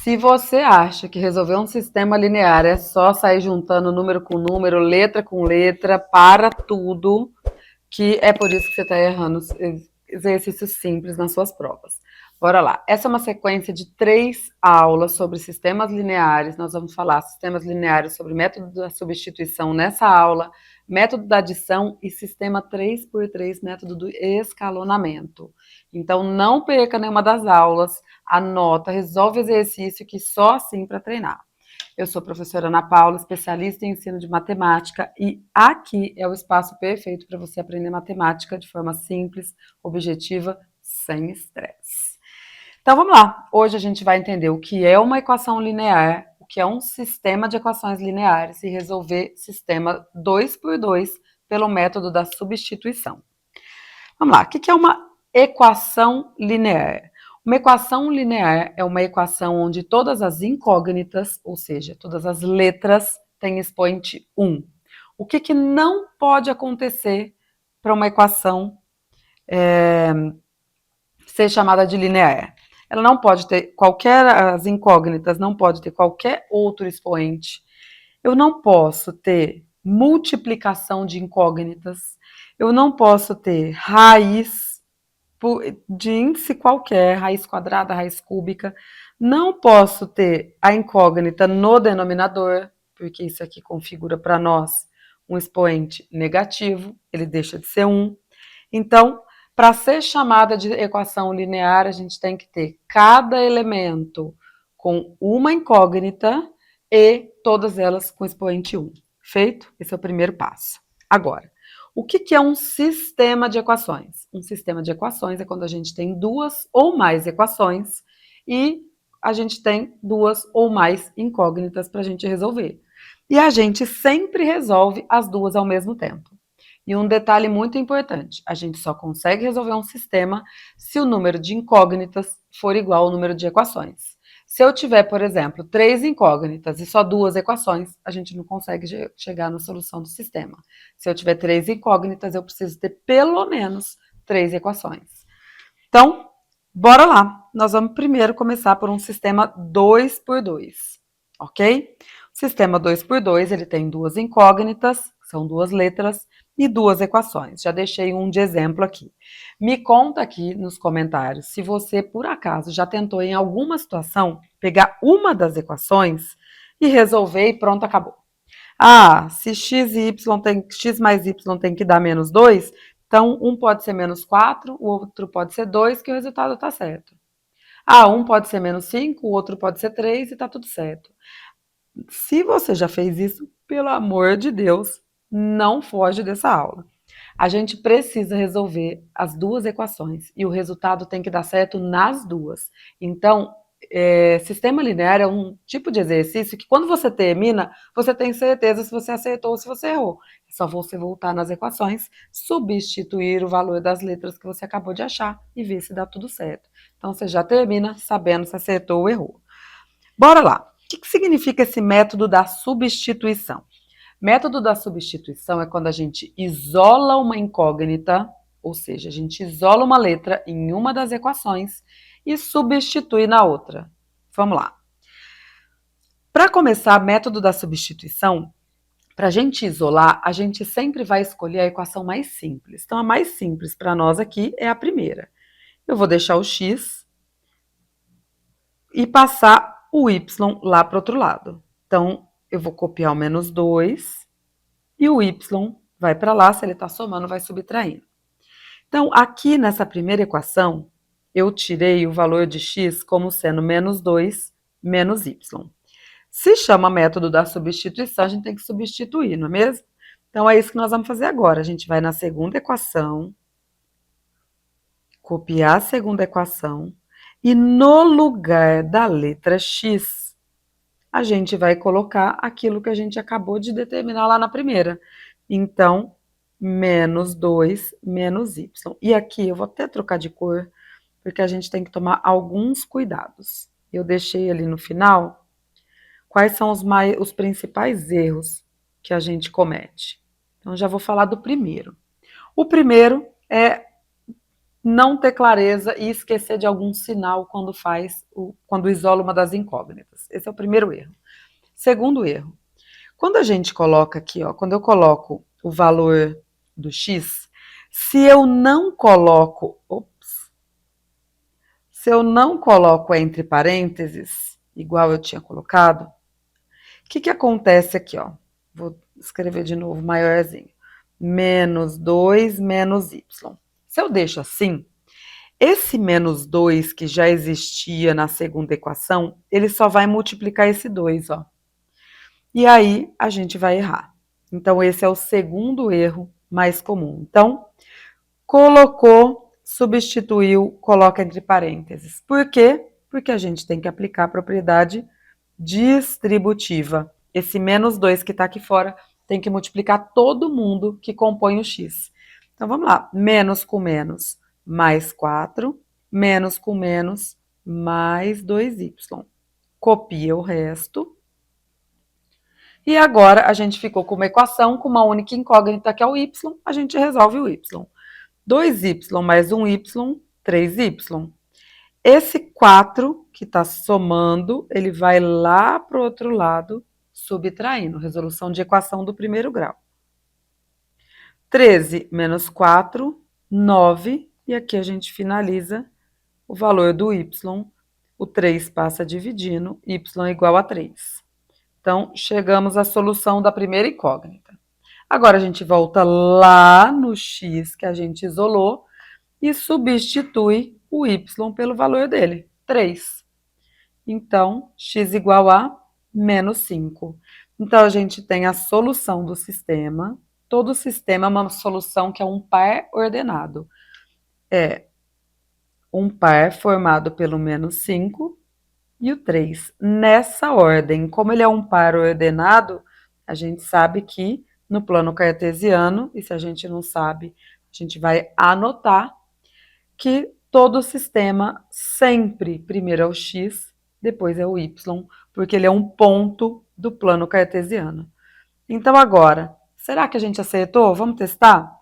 Se você acha que resolver um sistema linear é só sair juntando número com número, letra com letra, para tudo, que é por isso que você está errando os exercícios simples nas suas provas. Bora lá. Essa é uma sequência de 3 aulas sobre sistemas lineares. Nós vamos falar sistemas lineares sobre método da substituição nessa aula, método da adição e sistema 3x3, método do escalonamento. Então, não perca nenhuma das aulas, anota, resolve o exercício que só assim para treinar. Eu sou a professora Ana Paula, especialista em ensino de matemática, e aqui é o espaço perfeito para você aprender matemática de forma simples, objetiva, sem estresse. Então vamos lá. Hoje a gente vai entender o que é uma equação linear, o que é um sistema de equações lineares e resolver sistema 2 por 2 pelo método da substituição. Vamos lá. O que é uma equação linear? Uma equação linear é uma equação onde todas as incógnitas, ou seja, todas as letras, têm expoente 1. O que não pode acontecer para uma equação ser chamada de linear? Ela não pode ter as incógnitas não pode ter qualquer outro expoente. Eu não posso ter multiplicação de incógnitas. Eu não posso ter raiz de índice qualquer, raiz quadrada, raiz cúbica. Não posso ter a incógnita no denominador, porque isso aqui configura para nós um expoente negativo, ele deixa de ser 1. Então, para ser chamada de equação linear, a gente tem que ter cada elemento com uma incógnita e todas elas com expoente 1. Feito? Esse é o primeiro passo. Agora, o que é um sistema de equações? Um sistema de equações é quando a gente tem 2 ou mais equações e a gente tem 2 ou mais incógnitas para a gente resolver. E a gente sempre resolve as duas ao mesmo tempo. E um detalhe muito importante, a gente só consegue resolver um sistema se o número de incógnitas for igual ao número de equações. Se eu tiver, por exemplo, 3 incógnitas e só 2 equações, a gente não consegue chegar na solução do sistema. Se eu tiver 3 incógnitas, eu preciso ter pelo menos 3 equações. Então, bora lá. Nós vamos primeiro começar por um sistema 2 por 2, ok? O sistema 2 por 2, ele tem 2 incógnitas, são 2 letras, e 2 equações. Já deixei um de exemplo aqui. Me conta aqui nos comentários se você, por acaso, já tentou em alguma situação pegar uma das equações e resolver e pronto, acabou. Ah, se x mais y tem que dar menos 2, então um pode ser menos 4, o outro pode ser 2, que o resultado está certo. Ah, um pode ser menos 5, o outro pode ser 3 e está tudo certo. Se você já fez isso, pelo amor de Deus, não foge dessa aula. A gente precisa resolver as duas equações e o resultado tem que dar certo nas duas. Então, sistema linear é um tipo de exercício que quando você termina, você tem certeza se você acertou ou se você errou. É só você voltar nas equações, substituir o valor das letras que você acabou de achar e ver se dá tudo certo. Então, você já termina sabendo se acertou ou errou. Bora lá. O que significa esse método da substituição? Método da substituição é quando a gente isola uma incógnita, ou seja, a gente isola uma letra em uma das equações e substitui na outra. Vamos lá. Para começar, método da substituição, para a gente isolar, a gente sempre vai escolher a equação mais simples. Então, a mais simples para nós aqui é a primeira. Eu vou deixar o x e passar o y lá para o outro lado. Então, eu vou copiar o menos 2 e o y vai para lá, se ele está somando, vai subtraindo. Então, aqui nessa primeira equação, eu tirei o valor de x como sendo menos 2 menos y. Se chama método da substituição, a gente tem que substituir, não é mesmo? Então, é isso que nós vamos fazer agora. A gente vai na segunda equação, copiar a segunda equação, e no lugar da letra x, a gente vai colocar aquilo que a gente acabou de determinar lá na primeira. Então, menos 2 menos y. E aqui eu vou até trocar de cor, porque a gente tem que tomar alguns cuidados. Eu deixei ali no final quais são os principais erros que a gente comete. Então, já vou falar do primeiro. O primeiro é não ter clareza e esquecer de algum sinal quando isola uma das incógnitas. Esse é o primeiro erro. Segundo erro, quando a gente coloca aqui, ó, quando eu coloco o valor do x, se eu não coloco, se eu não coloco entre parênteses, igual eu tinha colocado, o que acontece aqui, ó? Vou escrever de novo, maiorzinho. Menos 2 menos y. Se eu deixo assim, esse menos 2 que já existia na segunda equação, ele só vai multiplicar esse 2, ó. E aí a gente vai errar. Então, esse é o segundo erro mais comum. Então, colocou, substituiu, coloca entre parênteses. Por quê? Porque a gente tem que aplicar a propriedade distributiva. Esse menos 2 que está aqui fora tem que multiplicar todo mundo que compõe o x. Então, vamos lá. Menos com menos, mais 4. Menos com menos, mais 2y. Copia o resto. E agora a gente ficou com uma equação com uma única incógnita, que é o y. A gente resolve o y. 2y mais 1y, 3y. Esse 4 que está somando, ele vai lá para o outro lado, subtraindo. Resolução de equação do primeiro grau. 13 menos 4, 9. E aqui a gente finaliza o valor do y. O 3 passa dividindo, y igual a 3. Então, chegamos à solução da primeira incógnita. Agora a gente volta lá no x que a gente isolou e substitui o y pelo valor dele, 3. Então, x igual a menos 5. Então, a gente tem a solução do sistema. Todo sistema é uma solução que é um par ordenado. É um par formado pelo menos 5 e o 3. Nessa ordem, como ele é um par ordenado, a gente sabe que no plano cartesiano, e se a gente não sabe, a gente vai anotar que todo sistema sempre primeiro é o x, depois é o y, porque ele é um ponto do plano cartesiano. Então agora, será que a gente acertou? Vamos testar?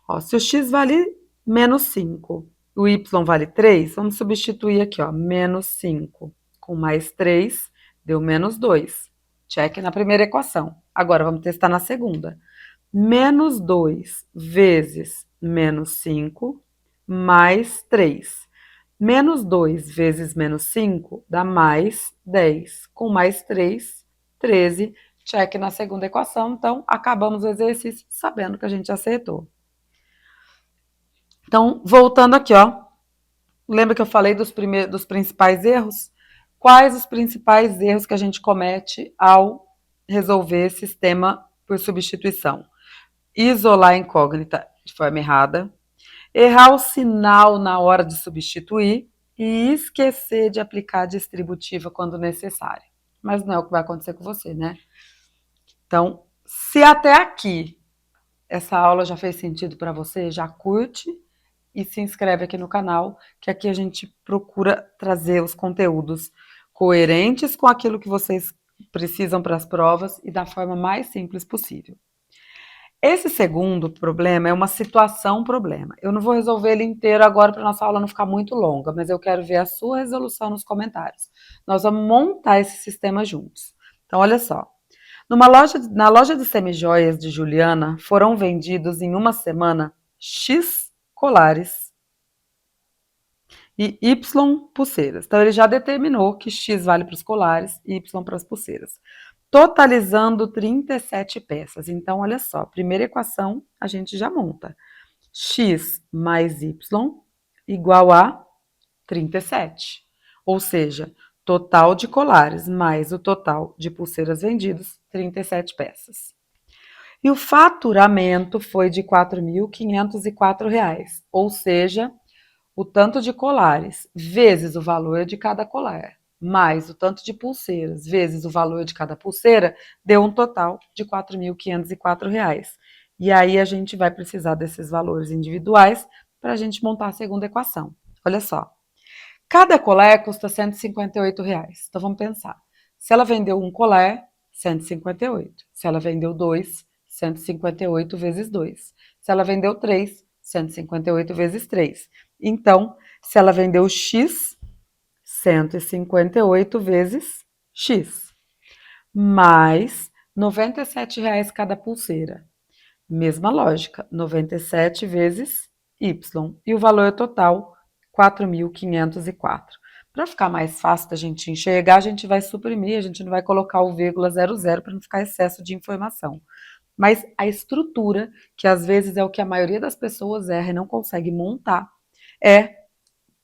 Ó, se o x vale menos 5, o y vale 3, vamos substituir aqui, ó, menos 5 com mais 3, deu menos 2. Check na primeira equação. Agora vamos testar na segunda. Menos 2 vezes menos 5 mais 3. Menos 2 vezes menos 5 dá mais 10. Com mais 3, 13. Check na segunda equação. Então, acabamos o exercício sabendo que a gente acertou. Então, voltando aqui, ó. Lembra que eu falei dos principais erros? Quais os principais erros que a gente comete ao resolver sistema por substituição? Isolar a incógnita de forma errada, errar o sinal na hora de substituir e esquecer de aplicar a distributiva quando necessário. Mas não é o que vai acontecer com você, né? Então, se até aqui essa aula já fez sentido para você, já curte e se inscreve aqui no canal, que aqui a gente procura trazer os conteúdos coerentes com aquilo que vocês precisam para as provas e da forma mais simples possível. Esse segundo problema é uma situação-problema. Eu não vou resolver ele inteiro agora para nossa aula não ficar muito longa, mas eu quero ver a sua resolução nos comentários. Nós vamos montar esse sistema juntos. Então, olha só. Na loja de semijoias de Juliana, foram vendidos em uma semana X colares e Y pulseiras. Então, ele já determinou que X vale para os colares e Y para as pulseiras, totalizando 37 peças. Então, olha só, primeira equação a gente já monta. X mais Y igual a 37. Ou seja, total de colares mais o total de pulseiras vendidos, 37 peças. E o faturamento foi de R$ 4.504, ou seja, o tanto de colares vezes o valor de cada colar, mais o tanto de pulseiras vezes o valor de cada pulseira, deu um total de R$ 4.504. E aí a gente vai precisar desses valores individuais para a gente montar a segunda equação. Olha só. Cada colar custa R$ 158. Então vamos pensar. Se ela vendeu um colar, 158. Se ela vendeu dois, 158 vezes 2. Se ela vendeu 3, 158 vezes 3. Então, se ela vendeu X, 158 vezes X, mais R$ 97 cada pulseira. Mesma lógica, 97 vezes Y. E o valor total, 4.504. Para ficar mais fácil da gente enxergar, a gente vai suprimir, a gente não vai colocar o vírgula 00 para não ficar excesso de informação. Mas a estrutura, que às vezes é o que a maioria das pessoas erra e não consegue montar, é,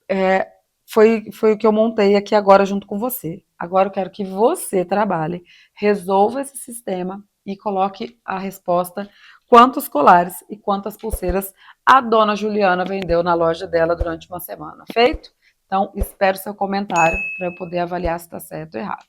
é foi o que eu montei aqui agora junto com você. Agora eu quero que você trabalhe, resolva esse sistema e coloque a resposta quantos colares e quantas pulseiras a dona Juliana vendeu na loja dela durante uma semana. Feito? Então, espero seu comentário para eu poder avaliar se está certo ou errado.